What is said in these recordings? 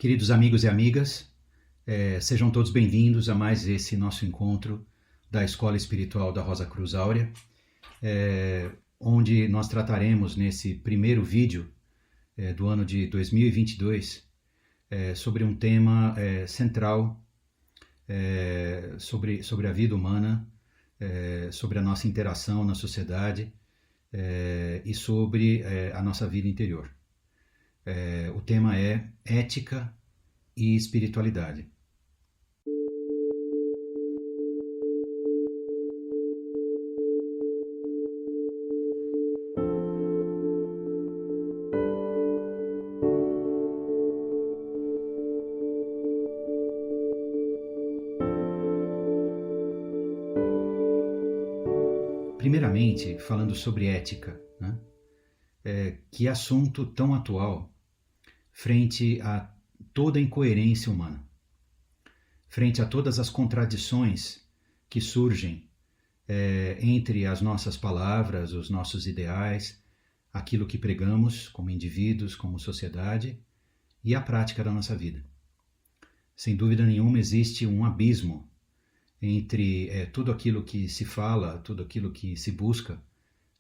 Queridos amigos e amigas, sejam todos bem-vindos a mais esse nosso encontro da Escola Espiritual da Rosa Cruz Áurea, onde nós trataremos nesse primeiro vídeo do ano de 2022 sobre um tema central sobre a vida humana, sobre a nossa interação na sociedade e sobre a nossa vida interior. O tema é ética e espiritualidade. Primeiramente, falando sobre ética, né? Que assunto tão atual frente a toda a incoerência humana, frente a todas as contradições que surgem entre as nossas palavras, os nossos ideais, aquilo que pregamos como indivíduos, como sociedade e a prática da nossa vida. Sem dúvida nenhuma existe um abismo entre tudo aquilo que se fala, tudo aquilo que se busca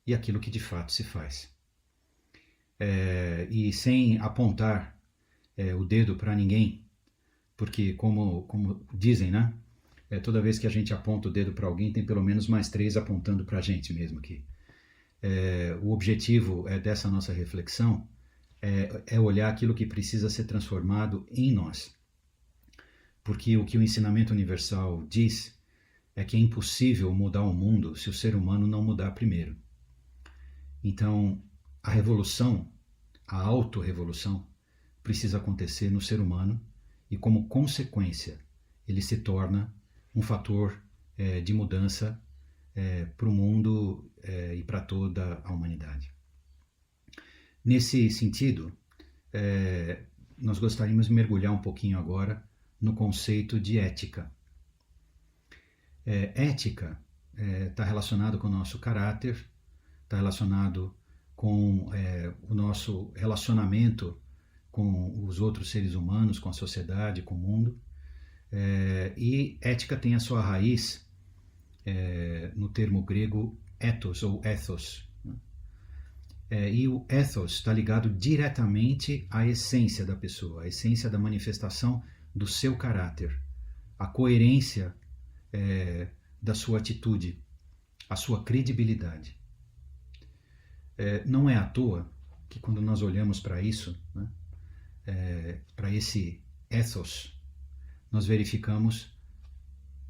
e aquilo que de fato se faz. E sem apontar o dedo para ninguém, porque como dizem, né? Toda vez que a gente aponta o dedo para alguém, tem pelo menos mais 3 apontando para a gente mesmo aqui. O objetivo dessa nossa reflexão é olhar aquilo que precisa ser transformado em nós. Porque o que o ensinamento universal diz é que é impossível mudar o mundo se o ser humano não mudar primeiro. Então, a revolução, a autorrevolução, precisa acontecer no ser humano e, como consequência, ele se torna um fator de mudança para o mundo e para toda a humanidade. Nesse sentido, nós gostaríamos de mergulhar um pouquinho agora no conceito de ética. Ética está relacionado com o nosso caráter, está relacionado com o nosso relacionamento com os outros seres humanos, com a sociedade, com o mundo. E ética tem a sua raiz no termo grego ethos ou ethos. E o ethos está ligado diretamente à essência da pessoa, à essência da manifestação do seu caráter, a coerência da sua atitude, a sua credibilidade. Não é à toa que quando nós olhamos para isso, né, para esse ethos, nós verificamos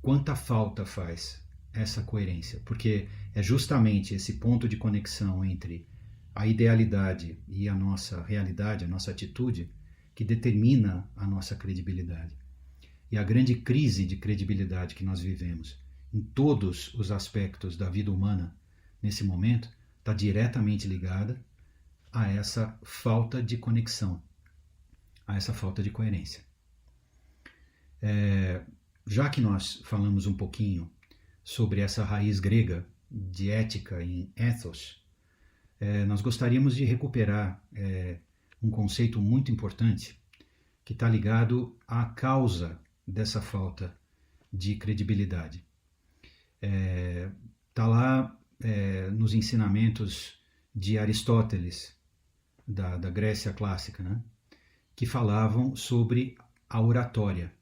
quanta falta faz essa coerência, porque é justamente esse ponto de conexão entre a idealidade e a nossa realidade, a nossa atitude, que determina a nossa credibilidade. E a grande crise de credibilidade que nós vivemos em todos os aspectos da vida humana nesse momento está diretamente ligada a essa falta de conexão, a essa falta de coerência. Já que nós falamos um pouquinho sobre essa raiz grega de ética em ethos, nós gostaríamos de recuperar um conceito muito importante que está ligado à causa dessa falta de credibilidade. Está lá nos ensinamentos de Aristóteles, da Grécia clássica, né? Que falavam sobre a oratória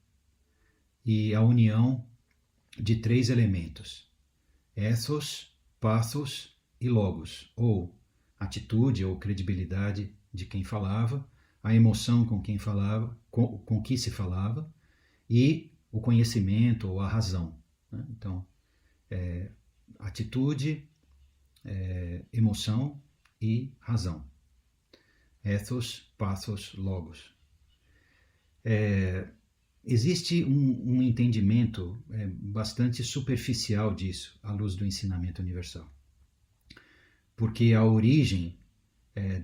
e a união de 3 elementos: ethos, pathos e logos, ou atitude ou credibilidade de quem falava, a emoção com quem falava, com que se falava, e o conhecimento ou a razão, né? Então, atitude, emoção e razão. Ethos, pathos, logos. Existe um entendimento bastante superficial disso, à luz do ensinamento universal. Porque a origem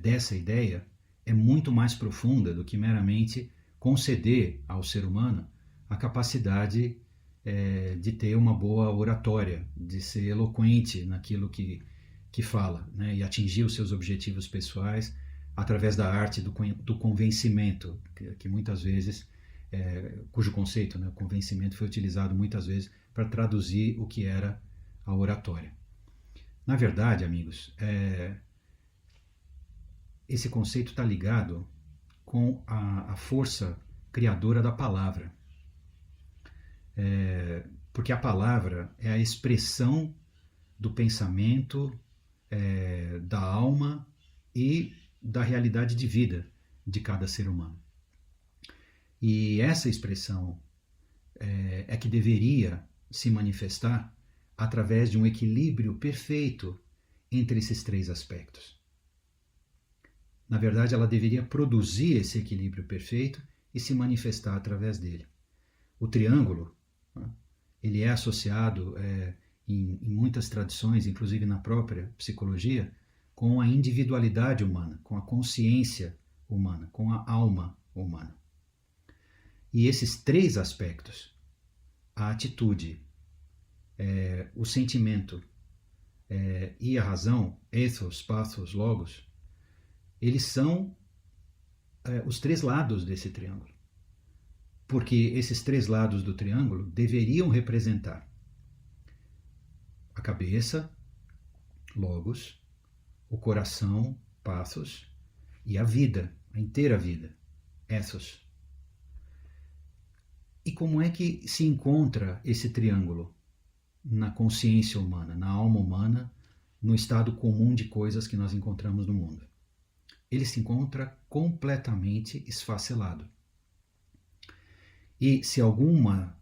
dessa ideia é muito mais profunda do que meramente conceder ao ser humano a capacidade de ter uma boa oratória, de ser eloquente naquilo que fala, né, e atingir os seus objetivos pessoais através da arte do convencimento, que muitas vezes, cujo conceito, né, o convencimento, foi utilizado muitas vezes para traduzir o que era a oratória. Na verdade, amigos, esse conceito está ligado com a força criadora da palavra. Porque a palavra é a expressão do pensamento, da alma e da realidade de vida de cada ser humano. E essa expressão é que deveria se manifestar através de um equilíbrio perfeito entre esses três aspectos. Na verdade, ela deveria produzir esse equilíbrio perfeito e se manifestar através dele. O triângulo, ele é associado em muitas tradições, inclusive na própria psicologia, com a individualidade humana, com a consciência humana, com a alma humana. E esses três aspectos, a atitude, o sentimento e a razão, ethos, pathos, logos, eles são os três lados desse triângulo. Porque esses três lados do triângulo deveriam representar a cabeça, logos, o coração, pathos, e a vida, a inteira vida, ethos. E como é que se encontra esse triângulo na consciência humana, na alma humana, no estado comum de coisas que nós encontramos no mundo? Ele se encontra completamente esfacelado. E se alguma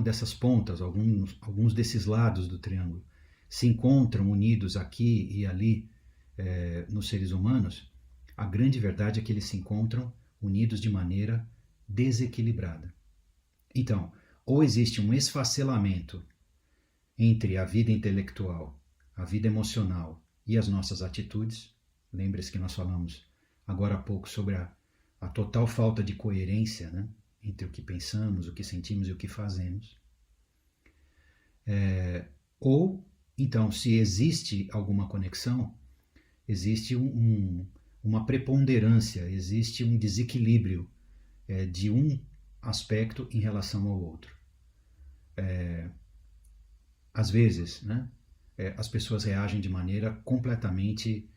dessas pontas, alguns desses lados do triângulo se encontram unidos aqui e ali nos seres humanos, a grande verdade é que eles se encontram unidos de maneira desequilibrada. Então, ou existe um esfacelamento entre a vida intelectual, a vida emocional e as nossas atitudes. Lembre-se que nós falamos agora há pouco sobre a total falta de coerência, né, entre o que pensamos, o que sentimos e o que fazemos. Ou, então, se existe alguma conexão, existe uma preponderância, existe um desequilíbrio de um aspecto em relação ao outro. Às vezes, né, as pessoas reagem de maneira completamente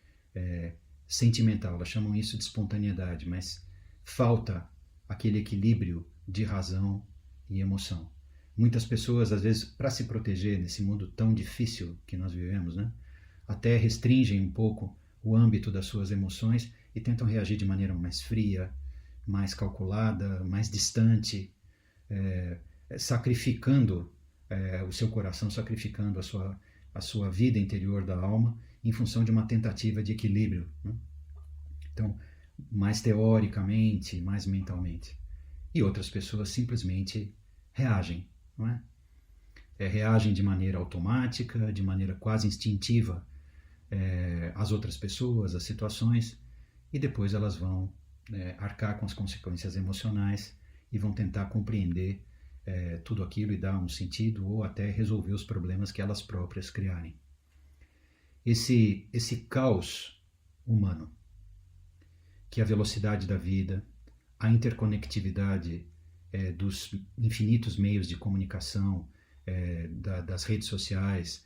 sentimental, elas chamam isso de espontaneidade, mas falta aquele equilíbrio de razão e emoção. Muitas pessoas, às vezes, para se proteger nesse mundo tão difícil que nós vivemos, né, até restringem um pouco o âmbito das suas emoções e tentam reagir de maneira mais fria, mais calculada, mais distante, sacrificando o seu coração, sacrificando a sua vida interior da alma em função de uma tentativa de equilíbrio, né? Então, mais teoricamente, mais mentalmente. E outras pessoas simplesmente reagem, não é? Reagem de maneira automática, de maneira quase instintiva às outras pessoas, às situações, e depois elas vão arcar com as consequências emocionais e vão tentar compreender tudo aquilo e dar um sentido ou até resolver os problemas que elas próprias criarem. Esse caos humano, que é a velocidade da vida, a interconectividade dos infinitos meios de comunicação, das redes sociais,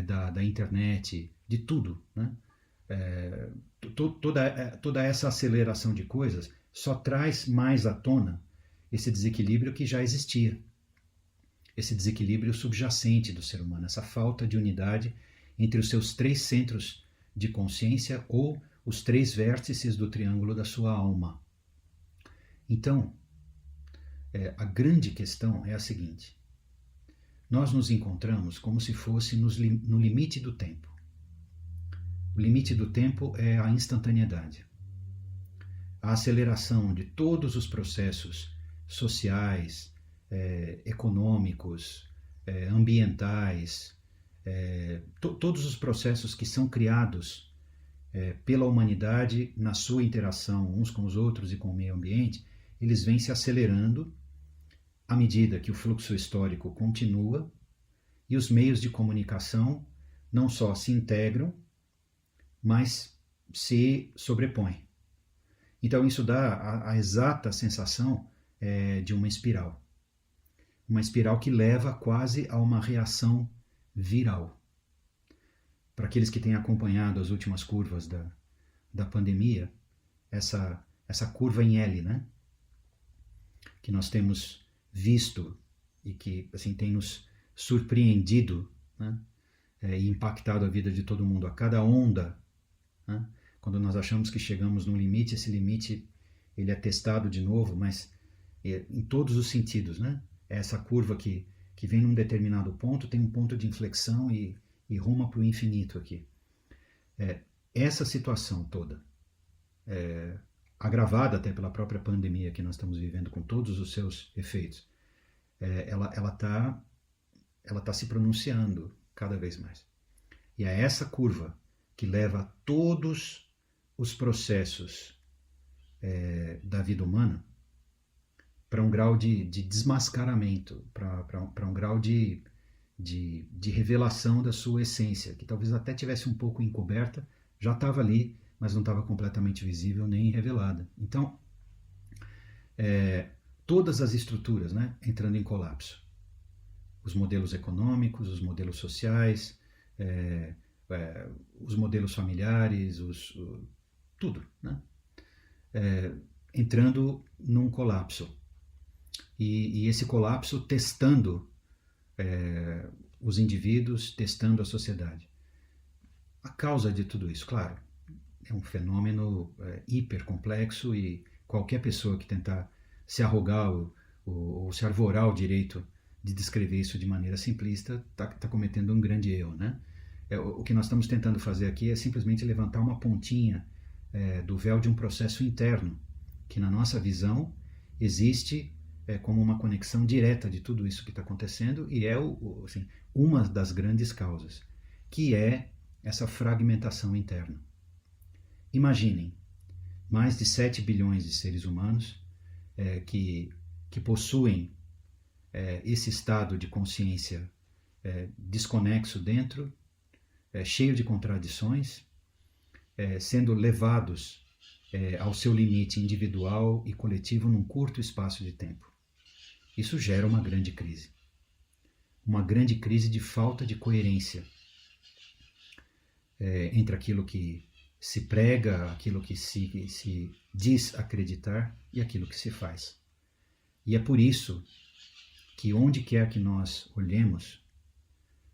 da internet, de tudo, né? Toda essa aceleração de coisas só traz mais à tona esse desequilíbrio que já existia, esse desequilíbrio subjacente do ser humano, essa falta de unidade entre os seus três centros de consciência ou os três vértices do triângulo da sua alma. Então, a grande questão é a seguinte: nós nos encontramos como se fosse no limite do tempo. O limite do tempo é a instantaneidade. A aceleração de todos os processos sociais, econômicos, ambientais, todos os processos que são criados pela humanidade na sua interação uns com os outros e com o meio ambiente, eles vêm se acelerando à medida que o fluxo histórico continua e os meios de comunicação não só se integram, mas se sobrepõem. Então isso dá a exata sensação de uma espiral. Uma espiral que leva quase a uma reação viral. Para aqueles que têm acompanhado as últimas curvas da pandemia, essa curva em L, né? Que nós temos visto e que assim, tem nos surpreendido, né? E impactado a vida de todo mundo. A cada onda, né? Quando nós achamos que chegamos num limite, esse limite ele é testado de novo, mas em todos os sentidos, né? Essa curva que vem num determinado ponto, tem um ponto de inflexão e ruma para o infinito aqui. Essa situação toda, agravada até pela própria pandemia que nós estamos vivendo, com todos os seus efeitos, ela tá se pronunciando cada vez mais. E é essa curva que leva a todos os processos da vida humana para um grau de desmascaramento, para um grau de revelação da sua essência, que talvez até tivesse um pouco encoberta, já estava ali, mas não estava completamente visível nem revelada. Então, todas as estruturas, né, entrando em colapso. Os modelos econômicos, os modelos sociais, os modelos familiares, tudo, né? Entrando num colapso. E esse colapso testando os indivíduos, testando a sociedade. A causa de tudo isso, claro, é um fenômeno hiper complexo e qualquer pessoa que tentar se arrogar ou se arvorar o direito de descrever isso de maneira simplista está cometendo um grande erro, né? O que nós estamos tentando fazer aqui é simplesmente levantar uma pontinha do véu de um processo interno, que na nossa visão existe como uma conexão direta de tudo isso que está acontecendo e é assim, uma das grandes causas, que é essa fragmentação interna. Imaginem, mais de 7 bilhões de seres humanos que possuem esse estado de consciência desconexo dentro, cheio de contradições, sendo levados ao seu limite individual e coletivo num curto espaço de tempo. Isso gera uma grande crise. Uma grande crise de falta de coerência entre aquilo que se prega, aquilo que se diz acreditar e aquilo que se faz. E é por isso que onde quer que nós olhemos,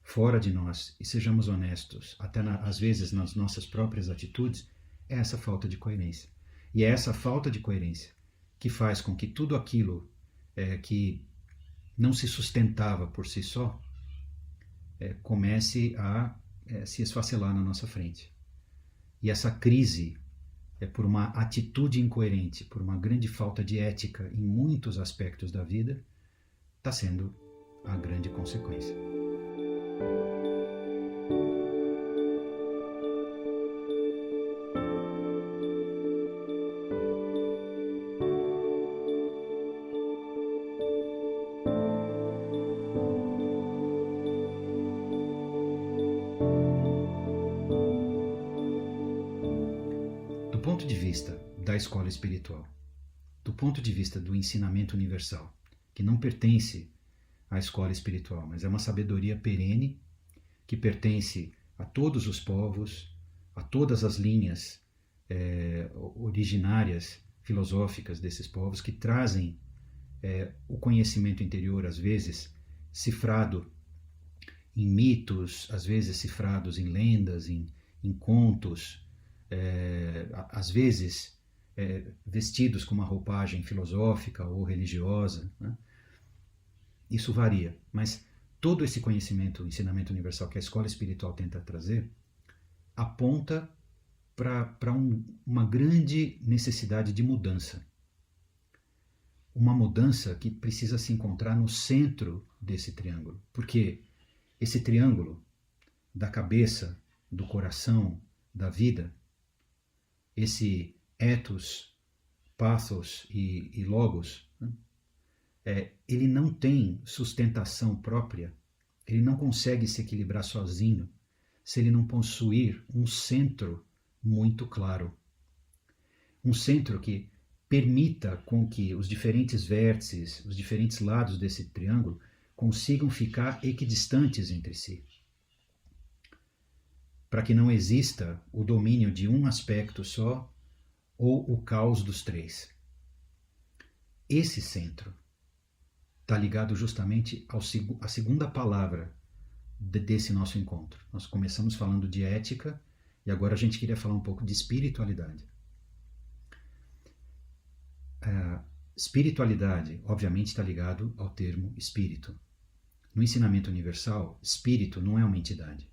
fora de nós, e sejamos honestos, até às vezes nas nossas próprias atitudes, é essa falta de coerência. E é essa falta de coerência que faz com que tudo aquilo que não se sustentava por si só comece a se esfacelar na nossa frente. E essa crise por uma atitude incoerente, por uma grande falta de ética em muitos aspectos da vida, está sendo a grande consequência. Do ponto de vista da escola espiritual, do ponto de vista do ensinamento universal, que não pertence à escola espiritual, mas é uma sabedoria perene que pertence a todos os povos, a todas as linhas originárias filosóficas desses povos, que trazem o conhecimento interior, às vezes cifrado em mitos, às vezes cifrados em lendas, em contos, às vezes vestidos com uma roupagem filosófica ou religiosa, né? Isso varia, mas todo esse conhecimento, ensinamento universal que a escola espiritual tenta trazer, aponta para uma grande necessidade de mudança. Uma mudança que precisa se encontrar no centro desse triângulo, porque esse triângulo da cabeça, do coração, da vida, esse ethos, pathos e logos, né? Ele não tem sustentação própria, ele não consegue se equilibrar sozinho se ele não possuir um centro muito claro. Um centro que permita com que os diferentes vértices, os diferentes lados desse triângulo consigam ficar equidistantes entre si, para que não exista o domínio de um aspecto só ou o caos dos três. Esse centro está ligado justamente à segunda palavra desse nosso encontro. Nós começamos falando de ética e agora a gente queria falar um pouco de espiritualidade. Espiritualidade, obviamente, está ligado ao termo espírito. No ensinamento universal, espírito não é uma entidade.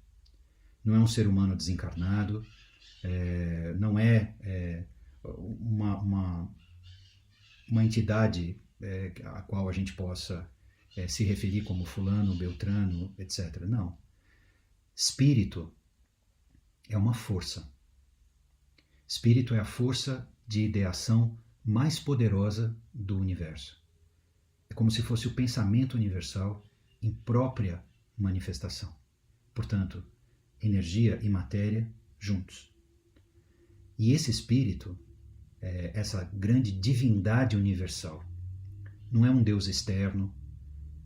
Não é um ser humano desencarnado, não é uma entidade a qual a gente possa se referir como fulano, beltrano, etc. Não. Espírito é uma força. Espírito é a força de ideação mais poderosa do universo. É como se fosse o pensamento universal em própria manifestação. Portanto, energia e matéria juntos. E esse espírito, essa grande divindade universal, não é um Deus externo,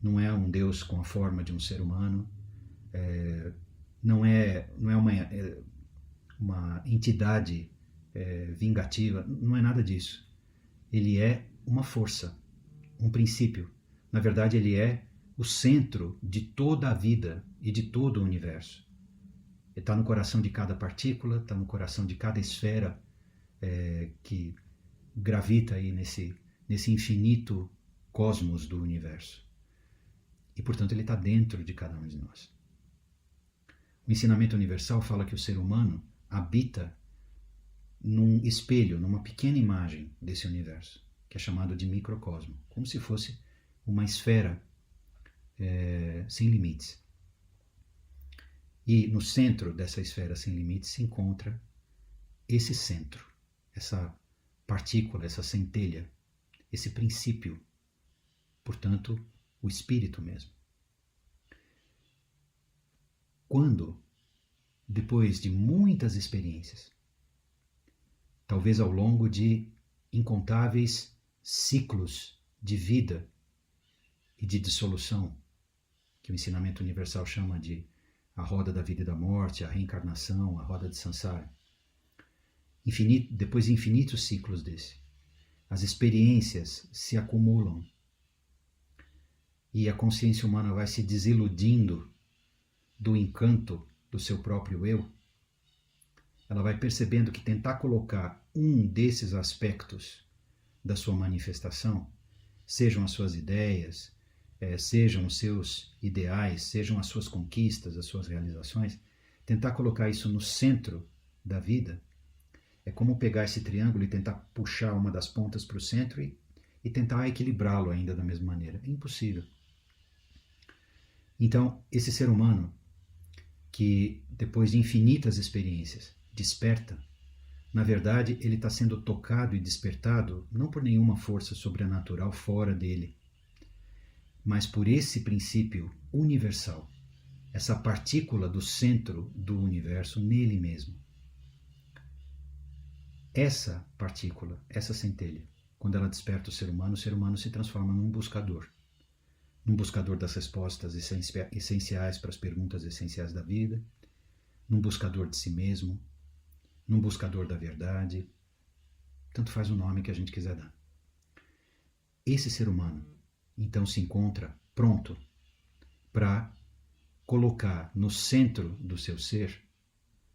não é um Deus com a forma de um ser humano, não é uma entidade vingativa, não é nada disso. Ele é uma força, um princípio. Na verdade, ele é o centro de toda a vida e de todo o universo. Ele está no coração de cada partícula, está no coração de cada esfera que gravita aí nesse infinito cosmos do universo. E, portanto, ele está dentro de cada um de nós. O ensinamento universal fala que o ser humano habita num espelho, numa pequena imagem desse universo, que é chamado de microcosmo, como se fosse uma esfera sem limites. E no centro dessa esfera sem limites se encontra esse centro, essa partícula, essa centelha, esse princípio, portanto, o espírito mesmo. Quando, depois de muitas experiências, talvez ao longo de incontáveis ciclos de vida e de dissolução, que o ensinamento universal chama de a roda da vida e da morte, a reencarnação, a roda de Sansara. Depois de infinitos ciclos as experiências se acumulam e a consciência humana vai se desiludindo do encanto do seu próprio eu. Ela vai percebendo que tentar colocar um desses aspectos da sua manifestação, sejam as suas ideias, sejam os seus ideais, sejam as suas conquistas, as suas realizações, tentar colocar isso no centro da vida, é como pegar esse triângulo e tentar puxar uma das pontas para o centro e tentar equilibrá-lo ainda da mesma maneira. É impossível. Então, esse ser humano que, depois de infinitas experiências, desperta, na verdade, ele está sendo tocado e despertado não por nenhuma força sobrenatural fora dele, mas por esse princípio universal, essa partícula do centro do universo nele mesmo. Essa partícula, essa centelha, quando ela desperta o ser humano se transforma num buscador das respostas essenciais para as perguntas essenciais da vida, num buscador de si mesmo, num buscador da verdade, tanto faz o nome que a gente quiser dar. Esse ser humano, então, se encontra pronto para colocar no centro do seu ser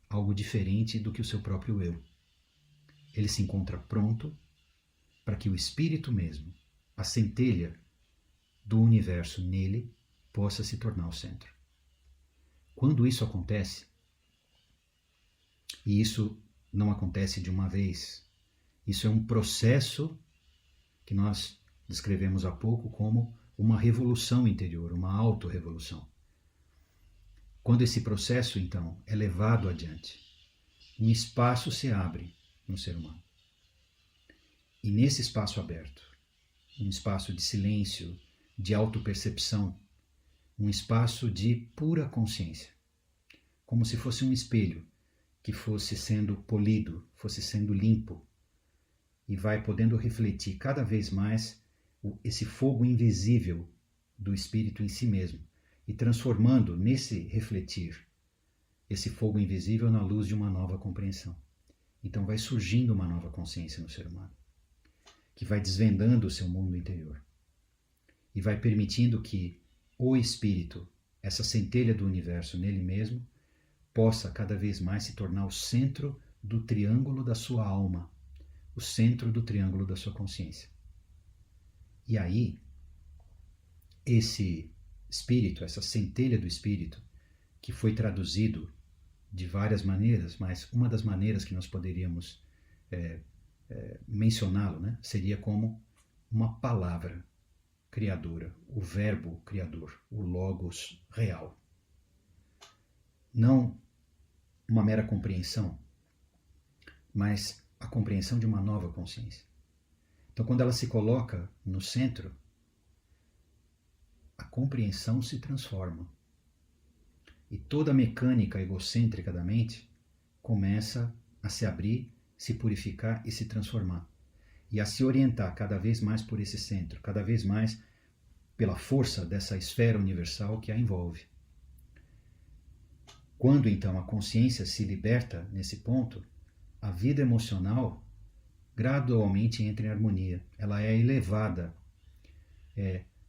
algo diferente do que o seu próprio eu. Ele se encontra pronto para que o espírito mesmo, a centelha do universo nele, possa se tornar o centro. Quando isso acontece, e isso não acontece de uma vez, isso é um processo que nós descrevemos há pouco como uma revolução interior, uma autorrevolução. Quando esse processo, então, é levado adiante, um espaço se abre no ser humano. E nesse espaço aberto, um espaço de silêncio, de autopercepção, um espaço de pura consciência, como se fosse um espelho que fosse sendo polido, fosse sendo limpo, e vai podendo refletir cada vez mais esse fogo invisível do Espírito em si mesmo e transformando nesse refletir esse fogo invisível na luz de uma nova compreensão. Então vai surgindo uma nova consciência no ser humano, que vai desvendando o seu mundo interior e vai permitindo que o Espírito, essa centelha do universo nele mesmo, possa cada vez mais se tornar o centro do triângulo da sua alma, o centro do triângulo da sua consciência. E aí, esse Espírito, essa centelha do Espírito, que foi traduzido de várias maneiras, mas uma das maneiras que nós poderíamos mencioná-lo, né, seria como uma palavra criadora, o verbo criador, o logos real. Não uma mera compreensão, mas a compreensão de uma nova consciência. Então, quando ela se coloca no centro, a compreensão se transforma. E toda a mecânica egocêntrica da mente começa a se abrir, se purificar e se transformar. E a se orientar cada vez mais por esse centro, cada vez mais pela força dessa esfera universal que a envolve. Quando então a consciência se liberta nesse ponto, a vida emocional gradualmente entra em harmonia. Ela é elevada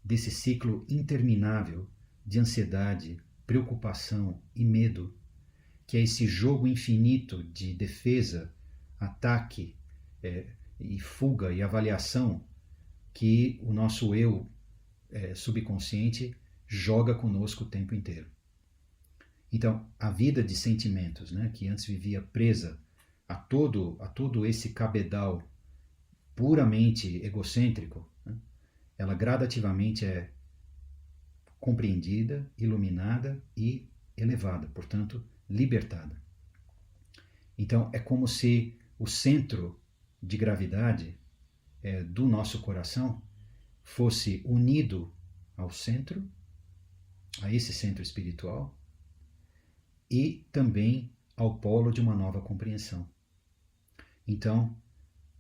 desse ciclo interminável de ansiedade, preocupação e medo, que é esse jogo infinito de defesa, ataque e fuga e avaliação que o nosso eu subconsciente joga conosco o tempo inteiro. Então, a vida de sentimentos, né, que antes vivia presa a todo esse cabedal puramente egocêntrico, né, ela gradativamente é compreendida, iluminada e elevada, portanto, libertada. Então, é como se o centro de gravidade do nosso coração fosse unido ao centro, a esse centro espiritual, e também ao polo de uma nova compreensão. Então,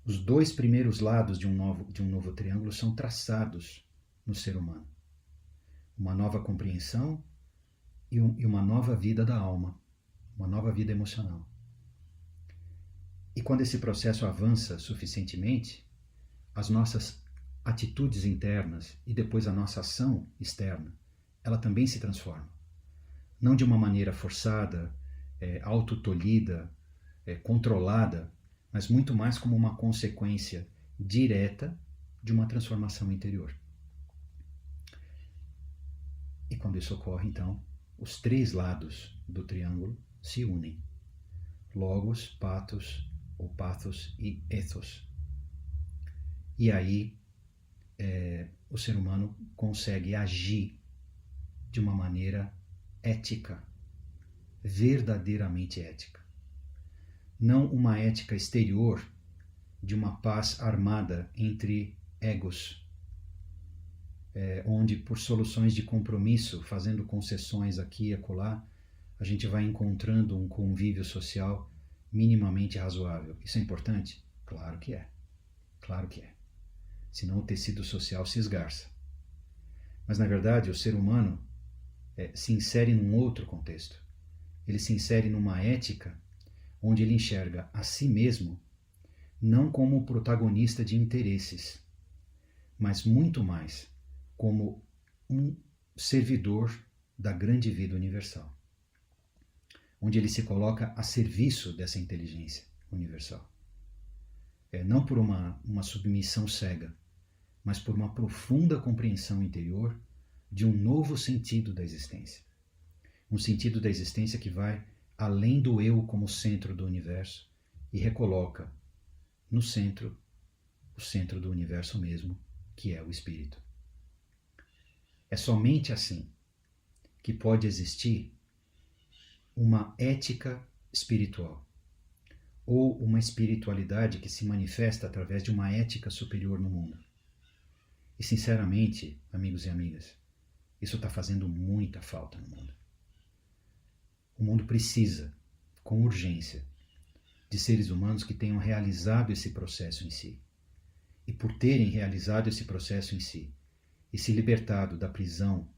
os dois primeiros lados de um novo triângulo são traçados no ser humano. Uma nova compreensão e uma nova vida da alma, uma nova vida emocional. E quando esse processo avança suficientemente, as nossas atitudes internas e depois a nossa ação externa, ela também se transforma. Não de uma maneira forçada, autotolhida, controlada, mas muito mais como uma consequência direta de uma transformação interior. E quando isso ocorre, então, os três lados do triângulo se unem. Logos, pathos, ou pathos e ethos. E aí o ser humano consegue agir de uma maneira ética, verdadeiramente ética. Não uma ética exterior de uma paz armada entre egos, onde por soluções de compromisso, fazendo concessões aqui e acolá, a gente vai encontrando um convívio social minimamente razoável. Isso é importante? Claro que é. Claro que é. Senão o tecido social se esgarça. Mas, na verdade, o ser humano se insere num outro contexto. Ele se insere numa ética onde ele enxerga a si mesmo não como protagonista de interesses, mas muito mais como um servidor da grande vida universal, onde ele se coloca a serviço dessa inteligência universal. Não por uma submissão cega, mas por uma profunda compreensão interior de um novo sentido da existência. Um sentido da existência que vai além do eu como centro do universo e recoloca no centro, o centro do universo mesmo, que é o espírito. É somente assim que pode existir uma ética espiritual, ou uma espiritualidade que se manifesta através de uma ética superior no mundo. E, sinceramente, amigos e amigas, isso está fazendo muita falta no mundo. O mundo precisa, com urgência, de seres humanos que tenham realizado esse processo em si, e por terem realizado esse processo em si e se libertado da prisão,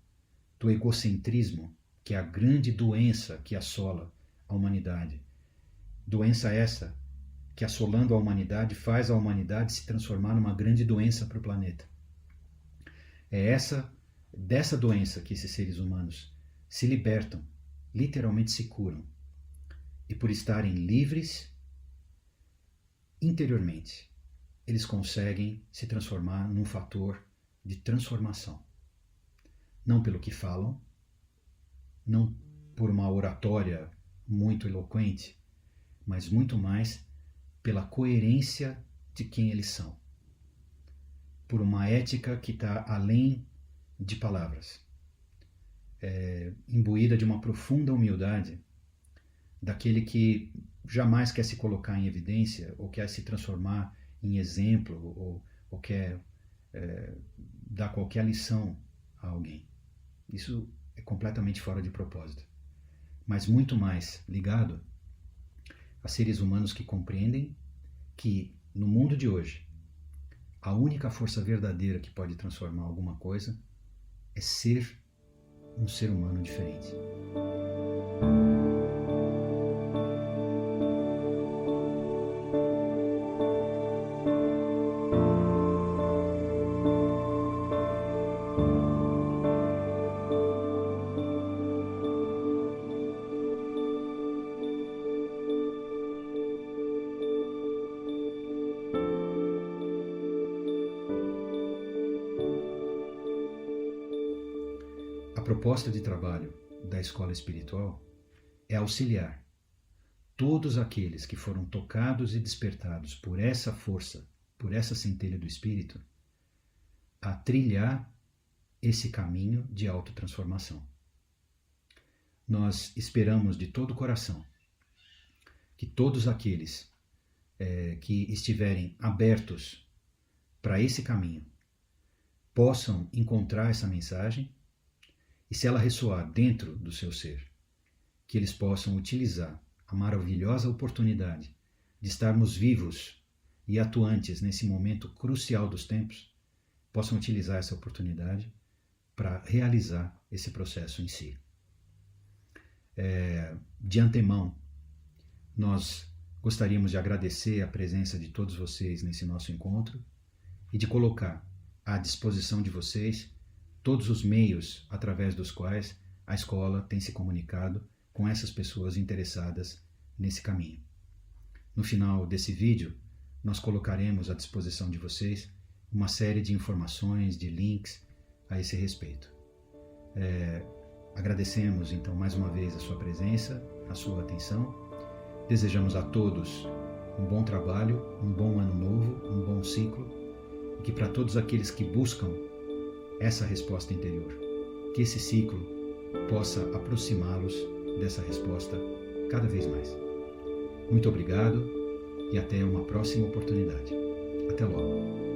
do egocentrismo, que é a grande doença que assola a humanidade. Doença essa que, assolando a humanidade, faz a humanidade se transformar numa grande doença para o planeta. É dessa doença que esses seres humanos se libertam, literalmente se curam. E por estarem livres interiormente, eles conseguem se transformar num fator de transformação. Não pelo que falam, não por uma oratória muito eloquente, mas muito mais pela coerência de quem eles são. Por uma ética que está além de palavras, imbuída de uma profunda humildade daquele que jamais quer se colocar em evidência ou quer se transformar em exemplo ou quer dar qualquer lição a alguém. Isso é completamente fora de propósito, mas muito mais ligado a seres humanos que compreendem que no mundo de hoje a única força verdadeira que pode transformar alguma coisa é ser um ser humano diferente. A proposta de trabalho da escola espiritual é auxiliar todos aqueles que foram tocados e despertados por essa força, por essa centelha do Espírito, a trilhar esse caminho de autotransformação. Nós esperamos de todo o coração que todos aqueles que estiverem abertos para esse caminho possam encontrar essa mensagem e, se ela ressoar dentro do seu ser, que eles possam utilizar a maravilhosa oportunidade de estarmos vivos e atuantes nesse momento crucial dos tempos, possam utilizar essa oportunidade para realizar esse processo em si. De antemão, nós gostaríamos de agradecer a presença de todos vocês nesse nosso encontro e de colocar à disposição de vocês todos os meios através dos quais a escola tem se comunicado com essas pessoas interessadas nesse caminho. No final desse vídeo, nós colocaremos à disposição de vocês uma série de informações, de links a esse respeito. Agradecemos então mais uma vez a sua presença, a sua atenção. Desejamos a todos um bom trabalho, um bom ano novo, um bom ciclo, e que para todos aqueles que buscam essa resposta interior, que esse ciclo possa aproximá-los dessa resposta cada vez mais. Muito obrigado e até uma próxima oportunidade. Até logo.